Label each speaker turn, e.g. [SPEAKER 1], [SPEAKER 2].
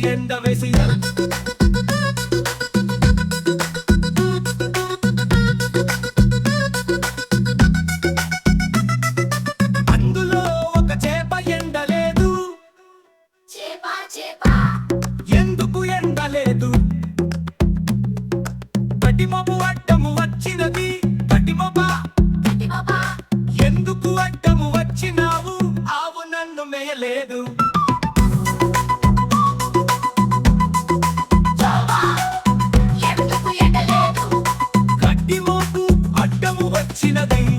[SPEAKER 1] ఎండ వేసి అందులో ఒక చేప ఎండలేదు. ఎందుకు ఎండలేదు? కటిమొబు అడ్డము వచ్చినది. కటిమొబా ఎందుకు అడ్డము వచ్చినావు? ఆవు నన్ను మేయలేదు. కటిమొబు అడ్డము వచ్చినది.